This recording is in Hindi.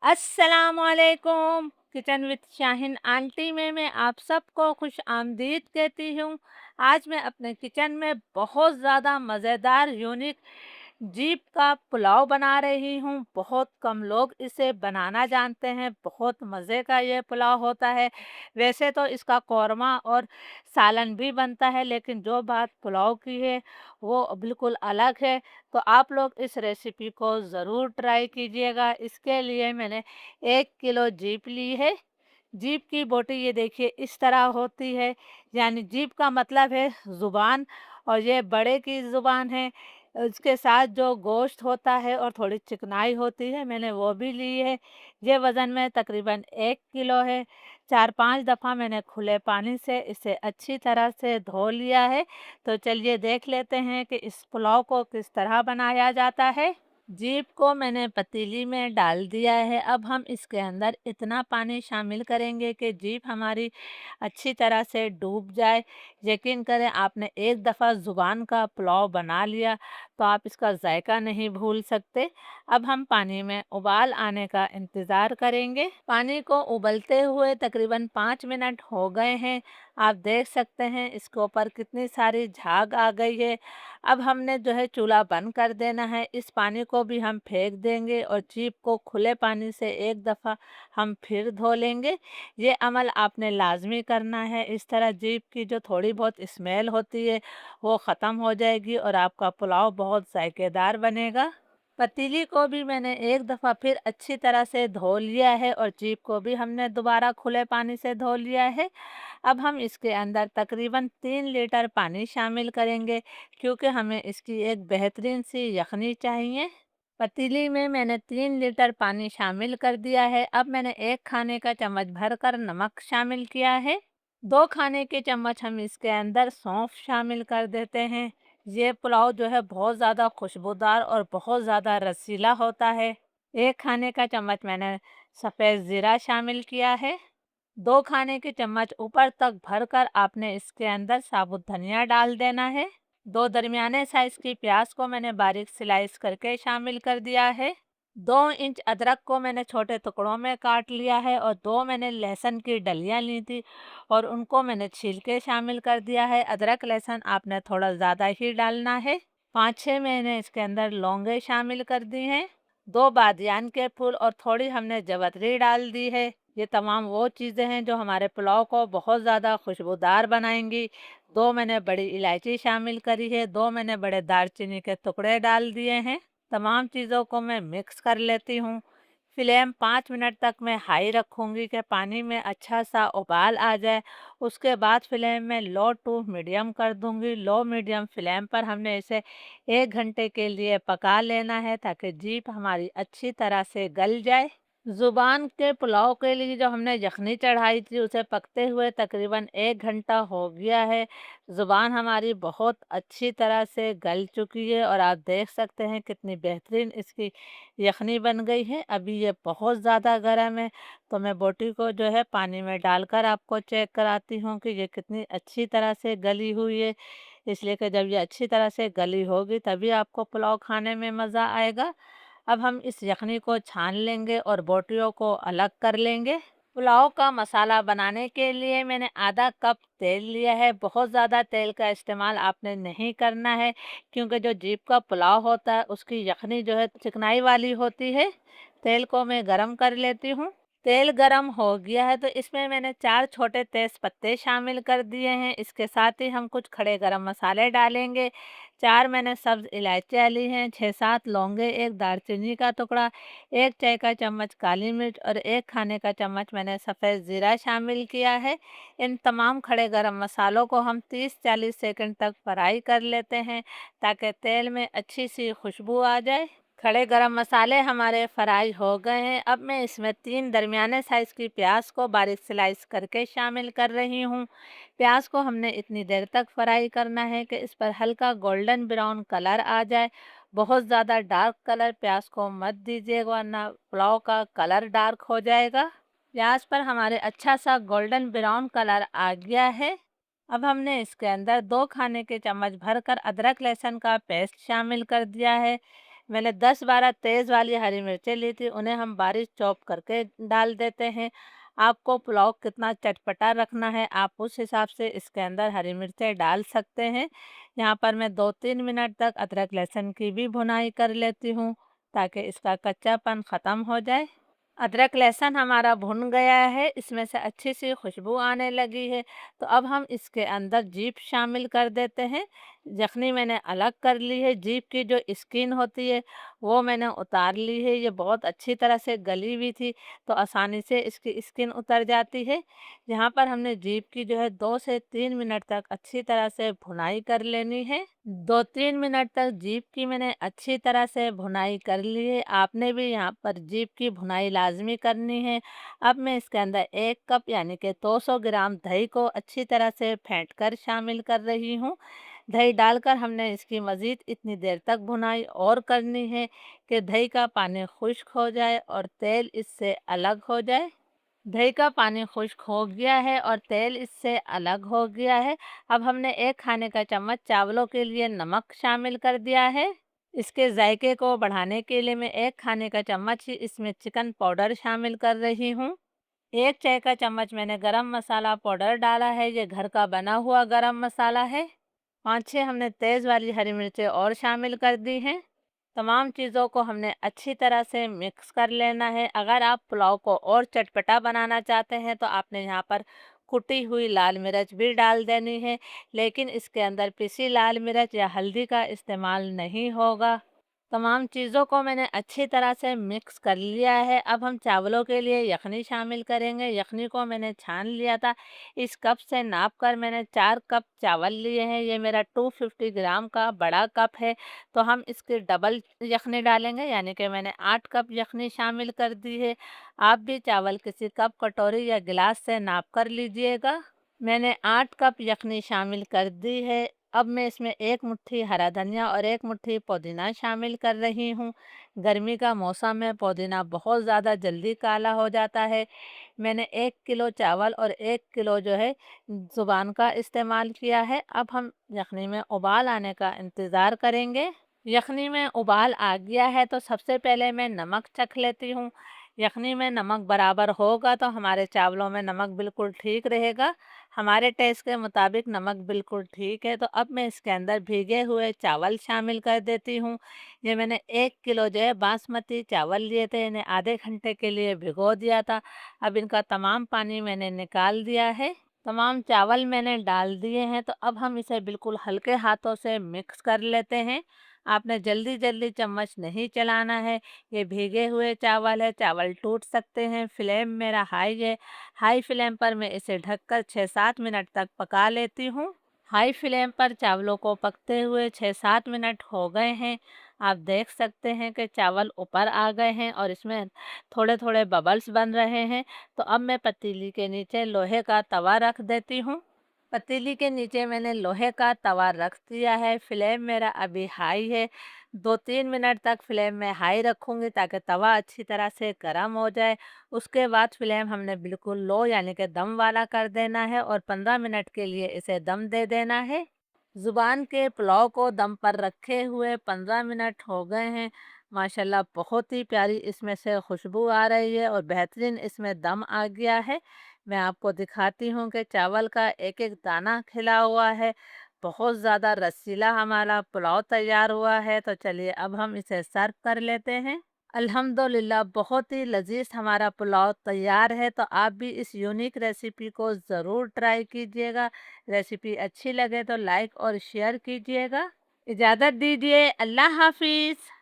अस्सलामुअलैकुम। किचन विद शाहीन आंटी में मैं आप सबको खुश आमदीद कहती हूँ। आज मैं अपने किचन में बहुत ज़्यादा मज़ेदार यूनिक जीप का पुलाव बना रही हूँ। बहुत कम लोग इसे बनाना जानते हैं। बहुत मज़े का ये पुलाव होता है। वैसे तो इसका कौरमा और सालन भी बनता है, लेकिन जो बात पुलाव की है वो बिल्कुल अलग है। तो आप लोग इस रेसिपी को ज़रूर ट्राई कीजिएगा। इसके लिए मैंने 1 किलो जीप ली है। जीभ की बोटी ये देखिए इस तरह होती है, यानी जीभ का मतलब है ज़ुबान, और ये बड़े की ज़ुबान है। उसके साथ जो गोश्त होता है और थोड़ी चिकनाई होती है, मैंने वो भी ली है। ये वज़न में तकरीबन 1 किलो है। 4-5 दफ़ा मैंने खुले पानी से इसे अच्छी तरह से धो लिया है। तो चलिए देख लेते हैं कि इस पुलाव को किस तरह बनाया जाता है। जीप को मैंने पतीली में डाल दिया है। अब हम इसके अंदर इतना पानी शामिल करेंगे कि जीप हमारी अच्छी तरह से डूब जाए। यकीन करें, आपने एक दफ़ा ज़ुबान का पुलाव बना लिया तो आप इसका जायका नहीं भूल सकते। अब हम पानी में उबाल आने का इंतज़ार करेंगे। पानी को उबलते हुए तकरीबन 5 मिनट हो गए हैं। आप देख सकते हैं इसके ऊपर कितनी सारी झाग आ गई है। अब हमने जो है चूल्हा बंद कर देना है। इस पानी को भी हम फेंक देंगे और जीप को खुले पानी से एक दफ़ा हम फिर धो लेंगे। ये अमल आपने लाज़मी करना है। इस तरह जीप की जो थोड़ी बहुत स्मेल होती है वो ख़त्म हो जाएगी और आपका पुलाव बहुत जायकेदार बनेगा। पतीली को भी मैंने एक दफ़ा फिर अच्छी तरह से धो लिया है और जीप को भी हमने दोबारा खुले पानी से धो लिया है। अब हम इसके अंदर तकरीबन 3 लीटर पानी शामिल करेंगे, क्योंकि हमें इसकी एक बेहतरीन सी यखनी चाहिए। पतीली में मैंने 3 लीटर पानी शामिल कर दिया है। अब मैंने 1 खाने का चम्मच भरकर नमक शामिल किया है। 2 खाने के चम्मच हम इसके अंदर सौंफ शामिल कर देते हैं। ये पुलाव जो है बहुत ज़्यादा खुशबूदार और बहुत ज़्यादा रसीला होता है। 1 खाने का चम्मच मैंने सफ़ेद ज़ीरा शामिल किया है। 2 खाने के चम्मच ऊपर तक भरकर आपने इसके अंदर साबुत धनिया डाल देना है। 2 दरमियाने साइज़ की प्याज को मैंने बारीक स्लाइस करके शामिल कर दिया है। 2 इंच अदरक को मैंने छोटे टुकड़ों में काट लिया है और 2 मैंने लहसुन की डलियां ली थी और उनको मैंने छील के शामिल कर दिया है। अदरक लहसुन आपने थोड़ा ज़्यादा ही डालना है। 5-6 मैंने इसके अंदर लौंगे शामिल कर दी हैं। 2 बादियान के फूल और थोड़ी हमने जवतरी डाल दी है। ये तमाम वो चीज़ें हैं जो हमारे पुलाव को बहुत ज़्यादा खुशबूदार बनाएंगी। 2 मैंने बड़ी इलायची शामिल करी है। 2 मैंने बड़े दालचीनी के टुकड़े डाल दिए हैं। तमाम चीज़ों को मैं मिक्स कर लेती हूँ। फ्लेम 5 मिनट तक मैं हाई रखूँगी कि पानी में अच्छा सा उबाल आ जाए। उसके बाद फ्लेम में लो टू मीडियम कर दूँगी। लो मीडियम फ्लेम पर हमने इसे 1 घंटे के लिए पका लेना है, ताकि जीप हमारी अच्छी तरह से गल जाए। ज़ुबान के पुलाव के लिए जो हमने यखनी चढ़ाई थी उसे पकते हुए तकरीबन 1 घंटा हो गया है। ज़ुबान हमारी बहुत अच्छी तरह से गल चुकी है और आप देख सकते हैं कितनी बेहतरीन इसकी यखनी बन गई है। अभी ये बहुत ज़्यादा गर्म है, तो मैं बोटी को जो है पानी में डालकर आपको चेक कराती हूँ कि ये कितनी अच्छी तरह से गली हुई है। इसलिए कि जब ये अच्छी तरह से गली होगी तभी आपको पुलाव खाने में मज़ा आएगा। अब हम इस यखनी को छान लेंगे और बोटियों को अलग कर लेंगे। पुलाव का मसाला बनाने के लिए मैंने आधा कप तेल लिया है। बहुत ज़्यादा तेल का इस्तेमाल आपने नहीं करना है, क्योंकि जो जीप का पुलाव होता है उसकी यखनी जो है चिकनाई वाली होती है। तेल को मैं गरम कर लेती हूँ। तेल गरम हो गया है तो इसमें मैंने 4 छोटे तेज पत्ते शामिल कर दिए हैं। इसके साथ ही हम कुछ खड़े गरम मसाले डालेंगे। 4 मैंने सब्ज़ इलायचियाँ ली हैं, 6-7 लौंगे, 1 दालचीनी का टुकड़ा, 1 चाय का चम्मच काली मिर्च और 1 खाने का चम्मच मैंने सफ़ेद ज़ीरा शामिल किया है। इन तमाम खड़े गरम मसालों को हम 30-40 सेकंड तक फ्राई कर लेते हैं, ताकि तेल में अच्छी सी खुशबू आ जाए। खड़े गरम मसाले हमारे फ्राई हो गए हैं। अब मैं इसमें 3 दरमियाने साइज़ की प्याज को बारीक स्लाइस करके शामिल कर रही हूँ। प्याज को हमने इतनी देर तक फ्राई करना है कि इस पर हल्का गोल्डन ब्राउन कलर आ जाए। बहुत ज़्यादा डार्क कलर प्याज को मत दीजिएगा, वरना पुलाव का कलर डार्क हो जाएगा। प्याज पर हमारे अच्छा सा गोल्डन ब्राउन कलर आ गया है। अब हमने इसके अंदर 2 खाने के चम्मच भरकर अदरक लहसुन का पेस्ट शामिल कर दिया है। मैंने 10-12 तेज़ वाली हरी मिर्चें ली थी, उन्हें हम बारीक चॉप करके डाल देते हैं। आपको पुलाव कितना चटपटा रखना है, आप उस हिसाब से इसके अंदर हरी मिर्चें डाल सकते हैं। यहाँ पर मैं 2-3 मिनट तक अदरक लहसुन की भी भुनाई कर लेती हूँ, ताकि इसका कच्चापन ख़त्म हो जाए। अदरक लहसुन हमारा भुन गया है, इसमें से अच्छी सी खुशबू आने लगी है। तो अब हम इसके अंदर जीप शामिल कर देते हैं। यखनी मैंने अलग कर ली है, जीप की जो स्किन होती है वो मैंने उतार ली है। ये बहुत अच्छी तरह से गली हुई थी, तो आसानी से इसकी स्किन उतर जाती है। यहाँ पर हमने जीप की जो है 2 से 3 मिनट तक अच्छी तरह से भुनाई कर लेनी है। 2-3 मिनट तक जीप की मैंने अच्छी तरह से भुनाई कर ली है। आपने भी यहाँ पर जीप की भुनाई लाज़मी करनी है। अब मैं इसके अंदर 1 कप यानी कि 200 ग्राम दही को अच्छी तरह से फेंट कर शामिल कर रही हूँ। दही डालकर हमने इसकी मज़ीद इतनी देर तक भुनाई और करनी है कि दही का पानी खुश्क हो जाए और तेल इससे अलग हो जाए। दही का पानी खुश्क हो गया है और तेल इससे अलग हो गया है। अब हमने 1 खाने का चम्मच चावलों के लिए नमक शामिल कर दिया है। इसके जायके को बढ़ाने के लिए मैं 1 खाने का चम्मच ही इसमें चिकन पाउडर शामिल कर रही हूँ। 1 चाय का चम्मच मैंने गरम मसाला पाउडर डाला है, ये घर का बना हुआ गरम मसाला है। 5-6 हमने तेज़ वाली हरी मिर्चें और शामिल कर दी हैं। तमाम चीज़ों को हमने अच्छी तरह से मिक्स कर लेना है। अगर आप पुलाव को और चटपटा बनाना चाहते हैं तो आपने यहाँ पर कुटी हुई लाल मिर्च भी डाल देनी है, लेकिन इसके अंदर पिसी लाल मिर्च या हल्दी का इस्तेमाल नहीं होगा। तमाम चीज़ों को मैंने अच्छी तरह से मिक्स कर लिया है। अब हम चावलों के लिए यखनी शामिल करेंगे। यखनी को मैंने छान लिया था। इस कप से नाप कर मैंने 4 कप चावल लिए हैं। ये मेरा 250 ग्राम का बड़ा कप है, तो हम इसकी डबल यखनी डालेंगे, यानी कि मैंने 8 कप यखनी शामिल कर दी है। आप भी चावल किसी कप, कटोरी या गिलास से नाप कर लीजिएगा। मैंने 8 कप यखनी शामिल कर दी है। अब मैं इसमें 1 मुट्ठी हरा धनिया और 1 मुट्ठी पुदीना शामिल कर रही हूँ। गर्मी का मौसम है, पुदीना बहुत ज़्यादा जल्दी काला हो जाता है। मैंने 1 किलो चावल और 1 किलो जो है ज़ुबान का इस्तेमाल किया है। अब हम यखनी में उबाल आने का इंतज़ार करेंगे। यखनी में उबाल आ गया है, तो सबसे पहले मैं नमक चख लेती हूँ। यखनी में नमक बराबर होगा तो हमारे चावलों में नमक बिल्कुल ठीक रहेगा। हमारे टेस्ट के मुताबिक नमक बिल्कुल ठीक है, तो अब मैं इसके अंदर भीगे हुए चावल शामिल कर देती हूँ। ये मैंने 1 किलो जो है बासमती चावल लिए थे, इन्हें आधे घंटे के लिए भिगो दिया था। अब इनका तमाम पानी मैंने निकाल दिया है। तमाम चावल मैंने डाल दिए हैं, तो अब हम इसे बिल्कुल हल्के हाथों से मिक्स कर लेते हैं। आपने जल्दी जल्दी चम्मच नहीं चलाना है, ये भीगे हुए चावल है, चावल टूट सकते हैं। फ्लेम मेरा हाई है, हाई फ्लेम पर मैं इसे ढककर 6-7 मिनट तक पका लेती हूँ। हाई फ्लेम पर चावलों को पकते हुए 6-7 मिनट हो गए हैं। आप देख सकते हैं कि चावल ऊपर आ गए हैं और इसमें थोड़े थोड़े बबल्स बन रहे हैं। तो अब मैं पतीली के नीचे लोहे का तवा रख देती हूँ। पतीली के नीचे मैंने लोहे का तवा रख दिया है। फ्लेम मेरा अभी हाई है। 2-3 मिनट तक फ्लेम में हाई रखूँगी ताकि तवा अच्छी तरह से गर्म हो जाए। उसके बाद फ्लेम हमने बिल्कुल लो यानी कि दम वाला कर देना है और 15 मिनट के लिए इसे दम दे देना है। ज़ुबान के पुलाव को दम पर रखे हुए 15 मिनट हो गए हैं। माशाल्लाह बहुत ही प्यारी इसमें से खुशबू आ रही है और बेहतरीन इसमें दम आ गया है। मैं आपको दिखाती हूँ कि चावल का एक-एक दाना खिला हुआ है। बहुत ज़्यादा रसीला हमारा पुलाव तैयार हुआ है। तो चलिए अब हम इसे सर्व कर लेते हैं। अल्हम्दुलिल्लाह बहुत ही लज़ीज़ हमारा पुलाव तैयार है। तो आप भी इस यूनिक रेसिपी को ज़रूर ट्राई कीजिएगा। रेसिपी अच्छी लगे तो लाइक और शेयर कीजिएगा। इजाज़त दीजिए, अल्लाह हाफ़िज़।